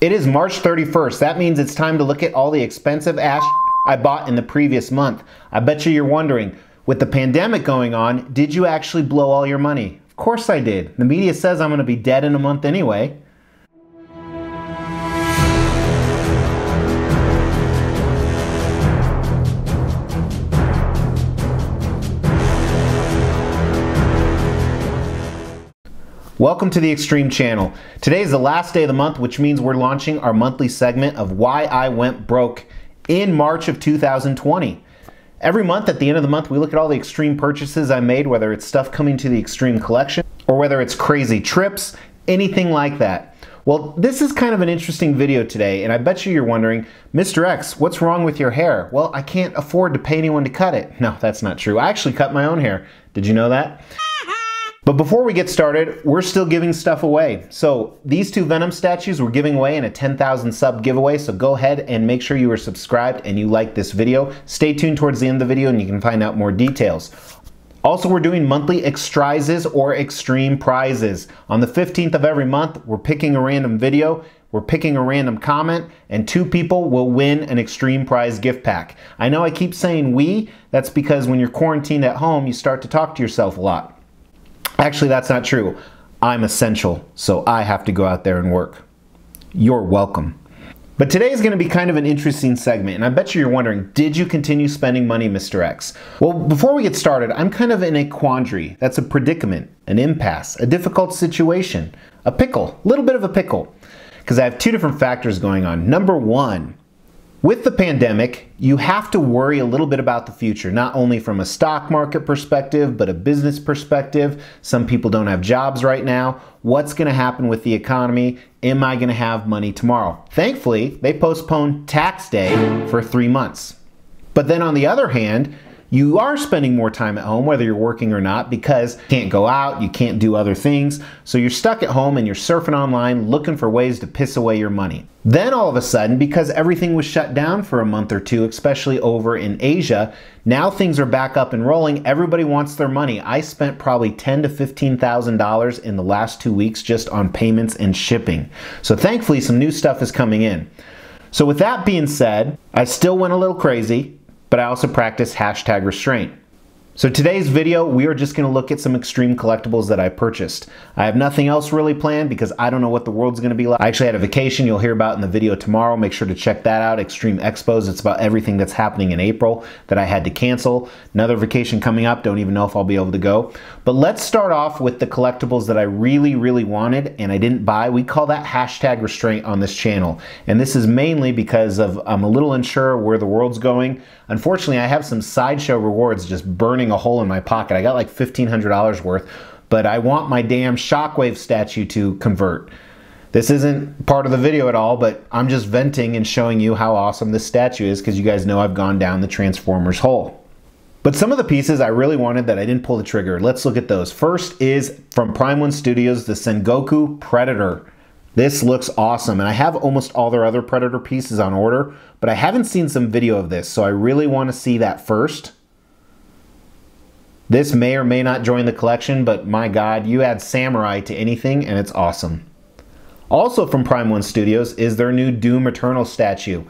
It is March 31st. That means it's time to look at all the expensive ash I bought in the previous month. I bet you're wondering, with the pandemic going on, did you actually blow all your money? Of course I did. The media says I'm going to be dead in a month anyway. Welcome to the Extreme Channel. Today is the last day of the month, which means we're launching our monthly segment of Why I Went Broke in March of 2020. Every month, at the end of the month, we look at all the extreme purchases I made, whether it's stuff coming to the Extreme Collection, or whether it's crazy trips, anything like that. Well, this is kind of an interesting video today, and I bet you're wondering, Mr. X, what's wrong with your hair? Well, I can't afford to pay anyone to cut it. No, that's not true. I actually cut my own hair. Did you know that? But before we get started, we're still giving stuff away. So these two Venom statues we're giving away in a 10,000 sub giveaway. So go ahead and make sure you are subscribed and you like this video. Stay tuned towards the end of the video and you can find out more details. Also, we're doing monthly extrizes or extreme prizes. On the 15th of every month, we're picking a random video, we're picking a random comment, and 2 people will win an extreme prize gift pack. I know I keep saying we, that's because when you're quarantined at home, you start to talk to yourself a lot. Actually, that's not true. I'm essential, so I have to go out there and work. You're welcome. But today is going to be kind of an interesting segment, and I bet you're wondering, did you continue spending money, Mr. X? Well, before we get started, I'm kind of in a quandary. That's a predicament, an impasse, a difficult situation, a pickle, a little bit of a pickle, because I have 2 different factors going on. Number 1, with the pandemic, you have to worry a little bit about the future, not only from a stock market perspective, but a business perspective. Some people don't have jobs right now. What's going to happen with the economy? Am I going to have money tomorrow? Thankfully, they postponed tax day for 3 months. But then on the other hand, you are spending more time at home, whether you're working or not, because you can't go out, you can't do other things. So you're stuck at home and you're surfing online looking for ways to piss away your money. Then all of a sudden, because everything was shut down for a month or 2, especially over in Asia, now things are back up and rolling. Everybody wants their money. I spent probably $10,000 to $15,000 in the last 2 weeks just on payments and shipping. So thankfully, some new stuff is coming in. So with that being said, I still went a little crazy, but I also practice hashtag restraint. So today's video, we are just going to look at some extreme collectibles that I purchased. I have nothing else really planned because I don't know what the world's going to be like. I actually had a vacation you'll hear about in the video tomorrow. Make sure to check that out, Extreme Expos. It's about everything that's happening in April that I had to cancel. Another vacation coming up, don't even know if I'll be able to go. But let's start off with the collectibles that I really, really wanted and I didn't buy. We call that hashtag restraint on this channel. And this is mainly because of I'm a little unsure where the world's going. Unfortunately, I have some Sideshow Rewards just burning a hole in my pocket. I got like $1,500 worth, but I want my damn Shockwave statue to convert. This isn't part of the video at all, but I'm just venting and showing you how awesome this statue is because you guys know I've gone down the Transformers hole. But some of the pieces I really wanted that I didn't pull the trigger. Let's look at those. First is from Prime 1 Studios, the Sengoku Predator. This looks awesome, and I have almost all their other Predator pieces on order, but I haven't seen some video of this, so I really want to see that first. This may or may not join the collection, but my God, you add samurai to anything, and it's awesome. Also from Prime 1 Studios is their new Doom Eternal statue.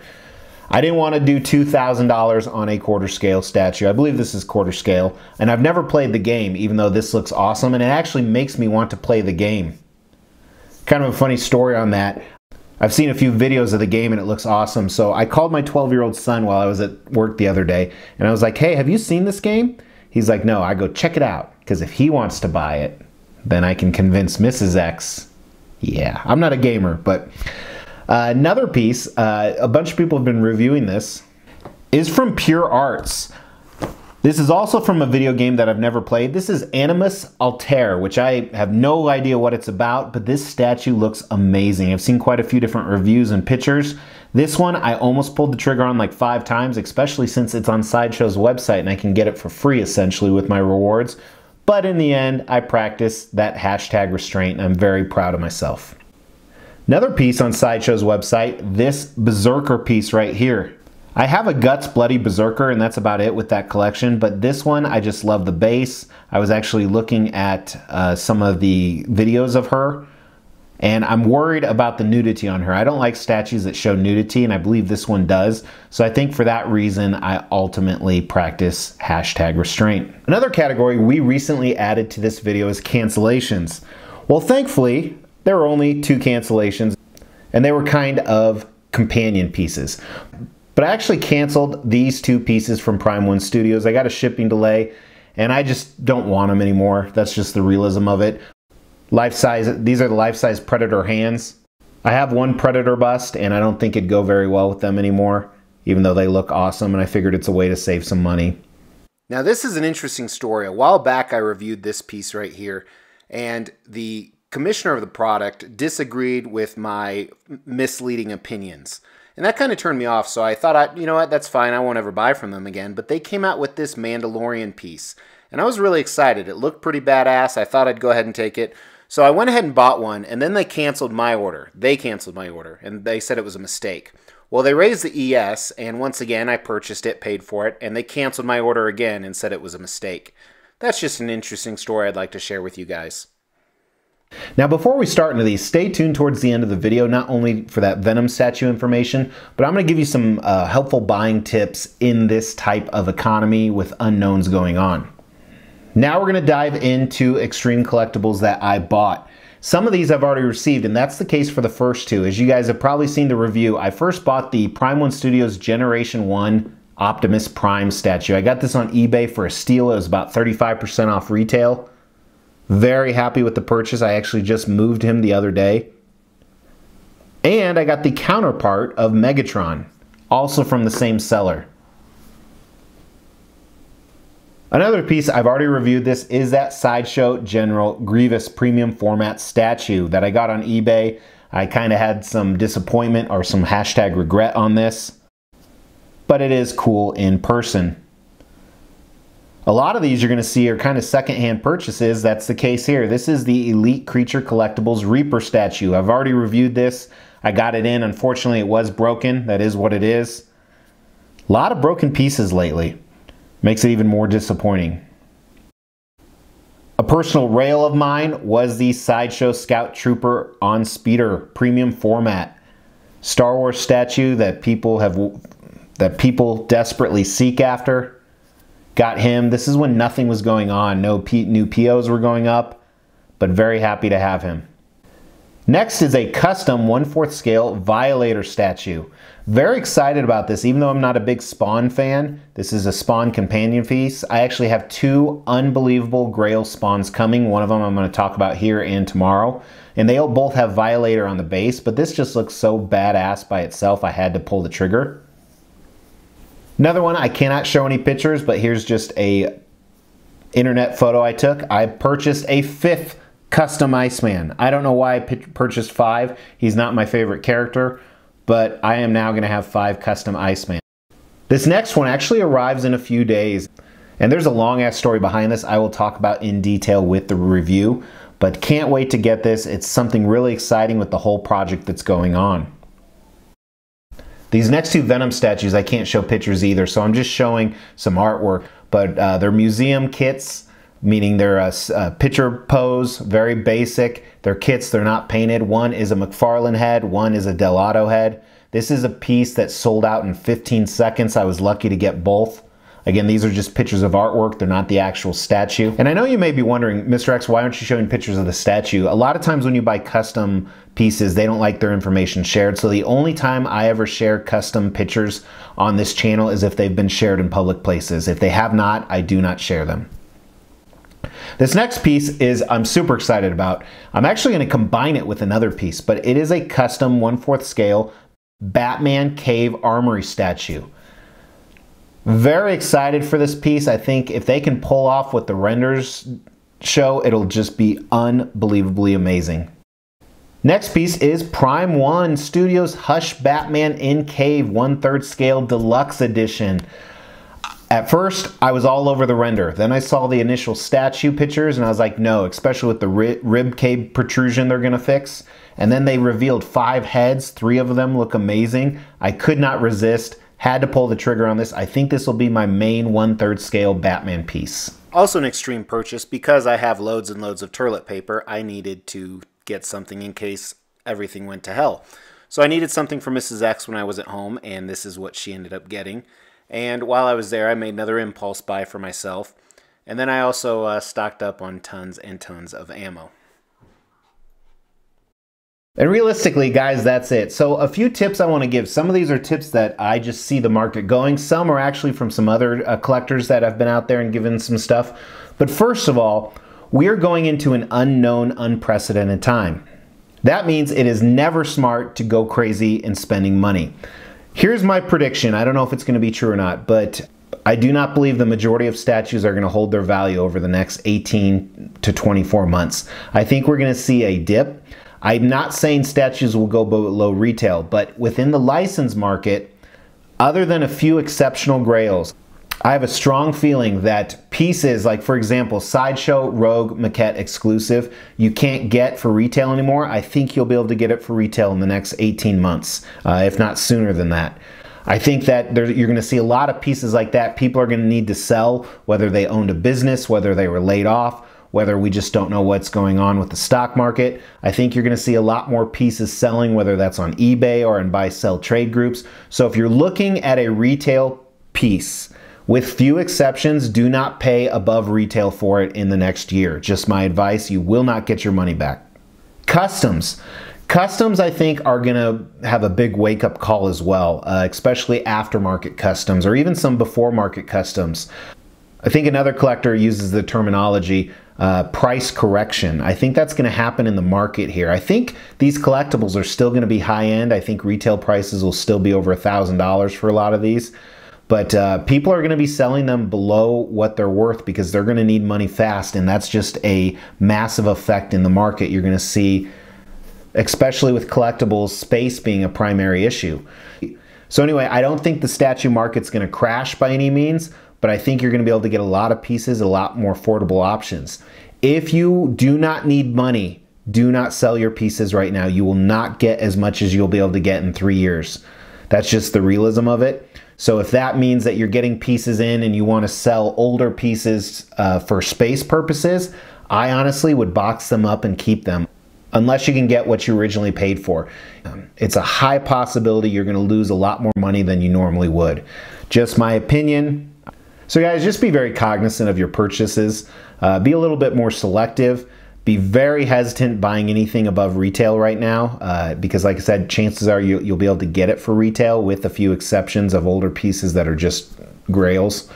I didn't want to do $2,000 on a quarter scale statue. I believe this is quarter scale, and I've never played the game, even though this looks awesome, and it actually makes me want to play the game. Kind of a funny story on that. I've seen a few videos of the game and it looks awesome. So I called my 12-year-old son while I was at work the other day and I was like, hey, have you seen this game? He's like, no. I go, check it out. Because if he wants to buy it, then I can convince Mrs. X. Yeah, I'm not a gamer, but another piece, a bunch of people have been reviewing this, is from Pure Arts. This is also from a video game that I've never played. This is Animus Altair, which I have no idea what it's about, but this statue looks amazing. I've seen quite a few different reviews and pictures. This one I almost pulled the trigger on like 5 times, especially since it's on Sideshow's website and I can get it for free essentially with my rewards. But in the end, I practiced that hashtag restraint and I'm very proud of myself. Another piece on Sideshow's website, this Berserker piece right here. I have a Guts Bloody Berserker and that's about it with that collection, but this one I just love the base. I was actually looking at some of the videos of her And I'm worried about the nudity on her. I don't like statues that show nudity, and I believe this one does. So I think for that reason, I ultimately practice #restraint. Another category we recently added to this video is cancellations. Well, thankfully, there were only 2 cancellations, and they were kind of companion pieces. But I actually canceled these 2 pieces from Prime 1 Studios. I got a shipping delay, and I just don't want them anymore. That's just the realism of it. These are the life-size Predator hands. I have one Predator bust, and I don't think it'd go very well with them anymore, even though they look awesome, and I figured it's a way to save some money. Now, this is an interesting story. A while back, I reviewed this piece right here, and the commissioner of the product disagreed with my misleading opinions. And that kind of turned me off, so I thought, you know what, that's fine, I won't ever buy from them again. But they came out with this Mandalorian piece, and I was really excited. It looked pretty badass. I thought I'd go ahead and take it. So I went ahead and bought one, and then they canceled my order. They canceled my order, and they said it was a mistake. Well, they raised the ES, and once again, I purchased it, paid for it, and they canceled my order again and said it was a mistake. That's just an interesting story I'd like to share with you guys. Now, before we start into these, stay tuned towards the end of the video, not only for that Venom statue information, but I'm going to give you some helpful buying tips in this type of economy with unknowns going on. Now we're going to dive into Extreme Collectibles that I bought. Some of these I've already received, and that's the case for the first 2. As you guys have probably seen the review, I first bought the Prime 1 Studios Generation 1 Optimus Prime statue. I got this on eBay for a steal. It was about 35% off retail. Very happy with the purchase. I actually just moved him the other day. And I got the counterpart of Megatron, also from the same seller. Another piece, I've already reviewed this, is that Sideshow General Grievous Premium Format statue that I got on eBay. I kind of had some disappointment or some #regret on this, but it is cool in person. A lot of these you're going to see are kind of secondhand purchases. That's the case here. This is the Elite Creature Collectibles Reaper statue. I've already reviewed this. I got it in. Unfortunately, it was broken. That is what it is. A lot of broken pieces lately. Makes it even more disappointing. A personal rail of mine was the Sideshow Scout Trooper on Speeder Premium Format. Star Wars statue that people desperately seek after. Got him. This is when nothing was going on. No new POs were going up, but very happy to have him. Next is a custom 1/4 scale Violator statue. Very excited about this, even though I'm not a big Spawn fan. This is a Spawn companion piece. I actually have 2 unbelievable Grail Spawns coming. One of them I'm going to talk about here and tomorrow. And they both have Violator on the base, but this just looks so badass by itself, I had to pull the trigger. Another one, I cannot show any pictures, but here's just a internet photo I took. I purchased a 5th custom Iceman. I don't know why I purchased 5. He's not my favorite character, but I am now going to have 5 custom Iceman. This next one actually arrives in a few days, and there's a long-ass story behind this I will talk about in detail with the review, but can't wait to get this. It's something really exciting with the whole project that's going on. These next 2 Venom statues, I can't show pictures either, so I'm just showing some artwork, but they're museum kits, meaning they're a picture pose, very basic. They're kits, they're not painted. One is a McFarlane head, one is a Delato head. This is a piece that sold out in 15 seconds. I was lucky to get both. Again, these are just pictures of artwork. They're not the actual statue. And I know you may be wondering, Mr. X, why aren't you showing pictures of the statue? A lot of times when you buy custom pieces, they don't like their information shared. So the only time I ever share custom pictures on this channel is if they've been shared in public places. If they have not, I do not share them. This next piece is I'm super excited about. I'm actually going to combine it with another piece, but it is a custom 1/4 scale Batman Cave Armory statue. Very excited for this piece. I think if they can pull off what the renders show, it'll just be unbelievably amazing. Next piece is Prime 1 Studios Hush Batman in Cave 1/3 scale deluxe edition. At first, I was all over the render. Then I saw the initial statue pictures and I was like, no, especially with the rib cage protrusion they're gonna fix. And then they revealed 5 heads, 3 of them look amazing. I could not resist, had to pull the trigger on this. I think this will be my main 1/3 scale Batman piece. Also an extreme purchase, because I have loads and loads of toilet paper, I needed to get something in case everything went to hell. So I needed something for Mrs. X when I was at home, and this is what she ended up getting. And while I was there, I made another impulse buy for myself. And then I also stocked up on tons and tons of ammo. And realistically, guys, that's it. So a few tips I want to give. Some of these are tips that I just see the market going. Some are actually from some other collectors that have been out there and given some stuff. But first of all, we are going into an unknown, unprecedented time. That means it is never smart to go crazy in spending money. Here's my prediction. I don't know if it's going to be true or not, but I do not believe the majority of statues are going to hold their value over the next 18 to 24 months. I think we're going to see a dip. I'm not saying statues will go below retail, but within the license market, other than a few exceptional grails, I have a strong feeling that pieces like, for example, Sideshow Rogue Maquette exclusive, you can't get for retail anymore. I think you'll be able to get it for retail in the next 18 months, if not sooner than that. I think that you're going to see a lot of pieces like that. People are going to need to sell, whether they owned a business, whether they were laid off, whether we just don't know what's going on with the stock market. I think you're going to see a lot more pieces selling, whether that's on eBay or in buy-sell trade groups. So if you're looking at a retail piece, with few exceptions, do not pay above retail for it in the next year. Just my advice, you will not get your money back. Customs. Customs, I think, are going to have a big wake-up call as well, especially aftermarket customs or even some before-market customs. I think another collector uses the terminology price correction. I think that's going to happen in the market here. I think these collectibles are still going to be high-end. I think retail prices will still be over $1,000 for a lot of these. But people are going to be selling them below what they're worth because they're going to need money fast, and that's just a massive effect in the market. You're going to see, especially with collectibles, space being a primary issue. So anyway, I don't think the statue market's going to crash by any means, but I think you're going to be able to get a lot of pieces, a lot more affordable options. If you do not need money, do not sell your pieces right now. You will not get as much as you'll be able to get in 3 years. That's just the realism of it. So if that means that you're getting pieces in and you want to sell older pieces for space purposes, I honestly would box them up and keep them unless you can get what you originally paid for. It's a high possibility you're going to lose a lot more money than you normally would. Just my opinion. So guys, just be very cognizant of your purchases. Be a little bit more selective. Be very hesitant buying anything above retail right now because, like I said, chances are you'll be able to get it for retail with a few exceptions of older pieces that are just grails.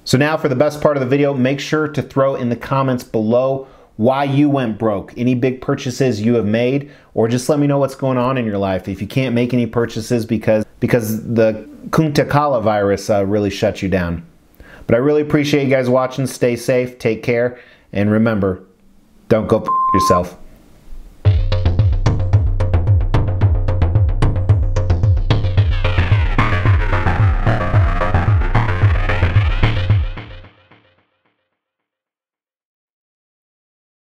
So now for the best part of the video, make sure to throw in the comments below why you went broke, any big purchases you have made, or just let me know what's going on in your life. If you can't make any purchases because the Kunta Kala virus really shut you down. But I really appreciate you guys watching. Stay safe, take care, and remember, don't go f yourself.